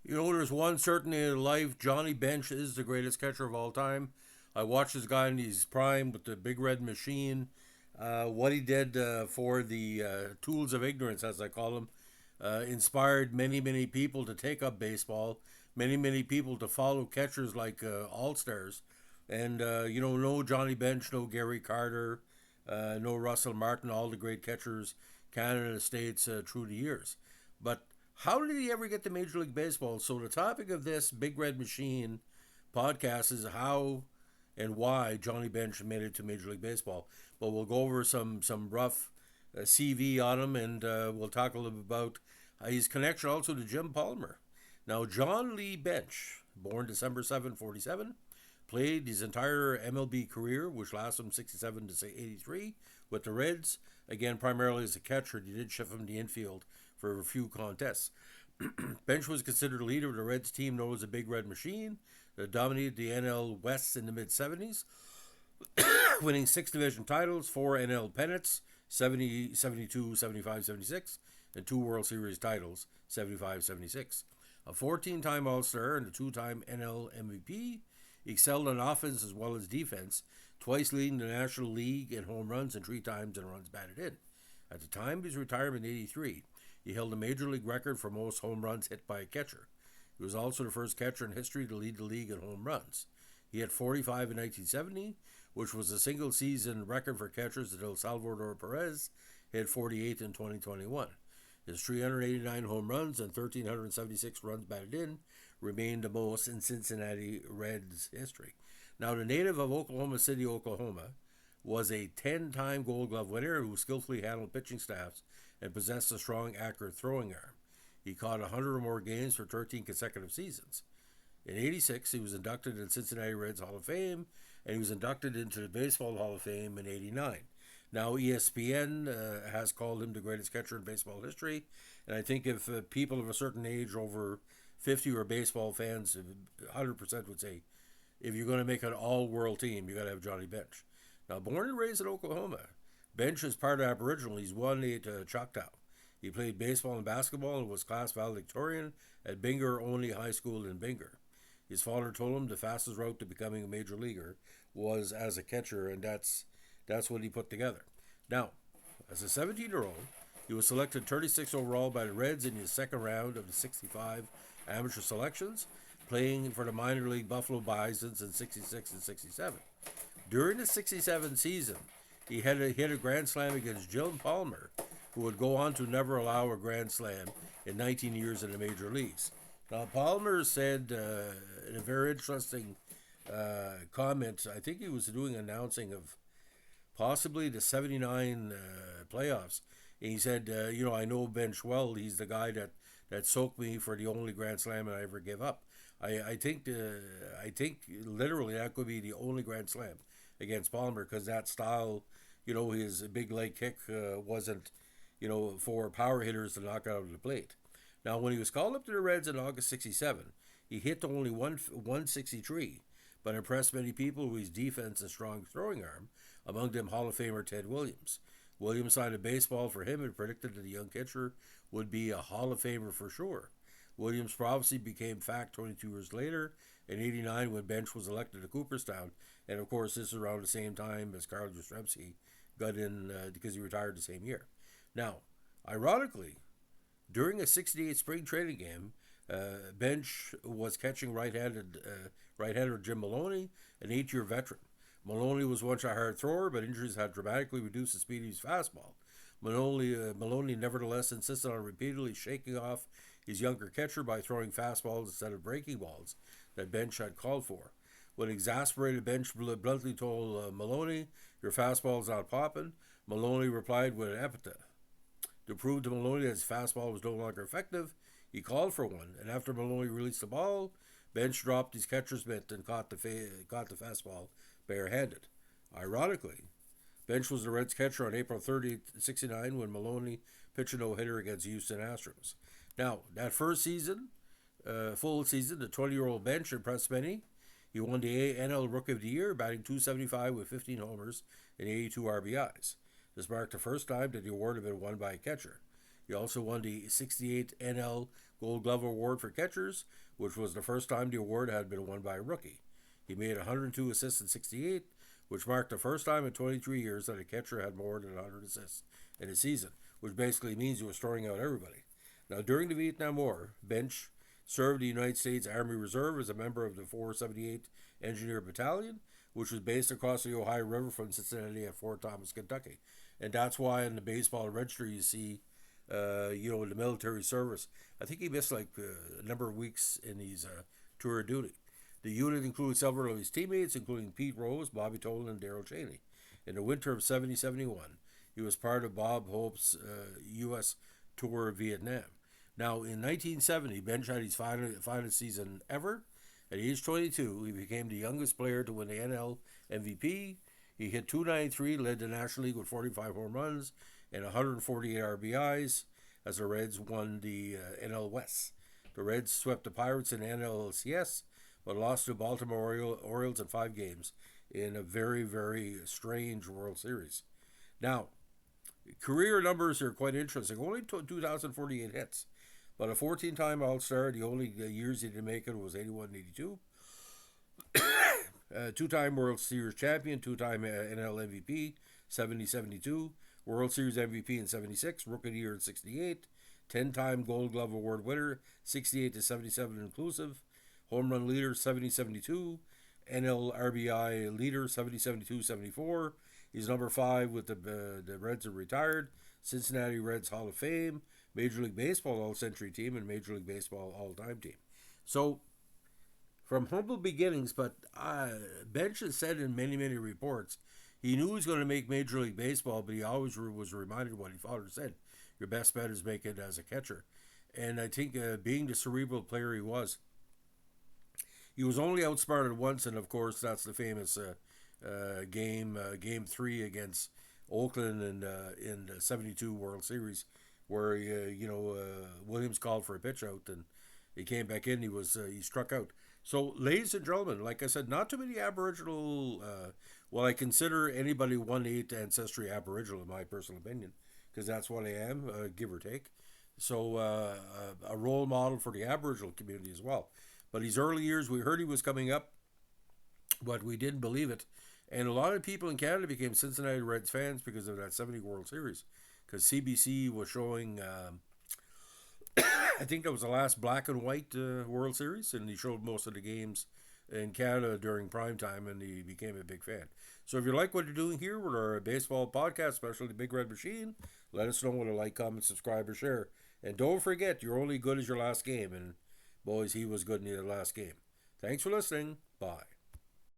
There's one certainty in life. Johnny Bench is the greatest catcher of all time. I watched this guy in his prime with the big red machine. What he did for the tools of ignorance, as I call them, inspired many, many people to take up baseball. Many, many people to follow catchers like all stars. And, no Johnny Bench, no Gary Carter, no Russell Martin, all the great catchers Canada and States through the years. But how did he ever get to Major League Baseball? So the topic of this Big Red Machine podcast is how and why Johnny Bench made it to Major League Baseball. But we'll go over some rough CV on him, and we'll talk a little bit about his connection also to Jim Palmer. Now, John Lee Bench, born December 7, 1947, played his entire MLB career, which lasted from 67 to 83, with the Reds. Again, primarily as a catcher. He did shift him to the infield for a few contests. Bench was considered the leader of the Reds team known as the Big Red Machine that dominated the NL West in the mid-70s, winning 6 division titles, 4 NL pennants, 70, 72, 75, 76, and 2 World Series titles, 75, 76. A 14-time All-Star and a 2-time NL MVP, he excelled on offense as well as defense, twice leading the National League in home runs and 3 times in runs batted in. At the time of his retirement in 83, he held a major league record for most home runs hit by a catcher. He was also the first catcher in history to lead the league in home runs. He had 45 in 1970, which was a single season record for catchers until Salvador Perez hit 48 in 2021. His 389 home runs and 1,376 runs batted in remained the most in Cincinnati Reds history. Now, the native of Oklahoma City, Oklahoma, was a 10-time Gold Glove winner who skillfully handled pitching staffs and possessed a strong, accurate throwing arm. He caught 100 or more games for 13 consecutive seasons. In '86, he was inducted in Cincinnati Reds Hall of Fame, and he was inducted into the Baseball Hall of Fame in '89. Now, ESPN has called him the greatest catcher in baseball history, and I think if people of a certain age, over 50, who are baseball fans, 100% would say, if you're going to make an all-world team, you got to have Johnny Bench. Now, born and raised in Oklahoma, Bench is part Aboriginal. He's 1-8 Choctaw. He played baseball and basketball and was class valedictorian at Binger Only High School in Binger. His father told him the fastest route to becoming a major leaguer was as a catcher, and that's what he put together. Now, as a 17-year-old, he was selected 36th overall by the Reds in his second round of the 65 amateur selections, playing for the minor league Buffalo Bisons in 66 and 67. During the 67 season, he hit a grand slam against Jim Palmer, who would go on to never allow a grand slam in 19 years in the major leagues. Now, Palmer said in a very interesting comment, I think he was doing announcing of possibly the 79 playoffs. And he said, I know Bench well. He's the guy that soaked me for the only grand slam I ever gave up. I think literally that could be the only grand slam against Palmer, because that style, his big leg kick wasn't, for power hitters to knock out of the plate. Now, when he was called up to the Reds in August '67, he hit only 163, but impressed many people with his defense and strong throwing arm, among them Hall of Famer Ted Williams. Williams signed a baseball for him and predicted that the young catcher would be a Hall of Famer for sure. Williams' prophecy became fact 22 years later, in '89 when Bench was elected to Cooperstown, and of course this is around the same time as Carl Yastrzemski got in because he retired the same year. Now, ironically, during a '68 spring training game, Bench was catching right-hander Jim Maloney, an 8-year veteran. Maloney was once a hard thrower, but injuries had dramatically reduced the speed of his fastball. Maloney nevertheless insisted on repeatedly shaking off his younger catcher by throwing fastballs instead of breaking balls that Bench had called for. When exasperated, Bench bluntly told Maloney, "Your fastball's not popping." Maloney replied with an epithet. To prove to Maloney that his fastball was no longer effective, he called for one, and after Maloney released the ball, Bench dropped his catcher's mitt and caught the fastball barehanded. Ironically, Bench was the Reds catcher on April 30, '69 when Maloney pitched a no-hitter against the Houston Astros. Now, that first season, full season, the 20-year-old Bench impressed many. He won the NL Rookie of the Year, batting .275 with 15 homers and 82 RBIs. This marked the first time that the award had been won by a catcher. He also won the '68 NL Gold Glove Award for catchers, which was the first time the award had been won by a rookie. He made 102 assists in 68, which marked the first time in 23 years that a catcher had more than 100 assists in a season, which basically means he was throwing out everybody. Now, during the Vietnam War, Bench served the United States Army Reserve as a member of the 478 Engineer Battalion, which was based across the Ohio River from Cincinnati at Fort Thomas, Kentucky. And that's why in the baseball register you see, the military service. I think he missed like a number of weeks in his tour of duty. The unit included several of his teammates, including Pete Rose, Bobby Tolan, and Darrell Cheney. In the winter of 70-71, he was part of Bob Hope's U.S. tour of Vietnam. Now, in 1970, Bench had his finest season ever. At age 22, he became the youngest player to win the NL MVP. He hit .293, led the National League with 45 home runs and 148 RBIs as the Reds won the NL West. The Reds swept the Pirates in NLCS, but lost to Baltimore Orioles in 5 games in a very, very strange World Series. Now, career numbers are quite interesting. Only 2,048 hits, but a 14-time All-Star. The only years he didn't make it was 81 and 82. Two-time World Series champion, two-time NL MVP, 70-72, World Series MVP in 76, Rookie of the Year in 68, 10-time Gold Glove Award winner, 68-77 inclusive, home run leader, 70-72, NL RBI leader, 70-72-74. He's number 5 with the Reds are retired, Cincinnati Reds Hall of Fame, Major League Baseball All-Century Team, and Major League Baseball All-Time Team. So, from humble beginnings, but Bench has said in many, many reports, he knew he was going to make Major League Baseball, but he always was reminded of what his father said. Your best bet is make it as a catcher. And I think being the cerebral player he was only outsmarted once, and of course that's the famous game 3 against Oakland in the 72 World Series, where Williams called for a pitch out, and he came back in. He struck out. So, ladies and gentlemen, like I said, not too many Aboriginal. I consider anybody 1/8 ancestry Aboriginal in my personal opinion, because that's what I am, give or take. So, a role model for the Aboriginal community as well. But his early years, we heard he was coming up, but we didn't believe it. And a lot of people in Canada became Cincinnati Reds fans because of that 70 World Series, because CBC was showing. I think that was the last black and white World Series, and he showed most of the games in Canada during prime time, and he became a big fan. So if you like what you're doing here with our baseball podcast, especially the Big Red Machine, let us know with a like, comment, subscribe, or share. And don't forget, you're only good as your last game, and boys, he was good in the last game. Thanks for listening. Bye.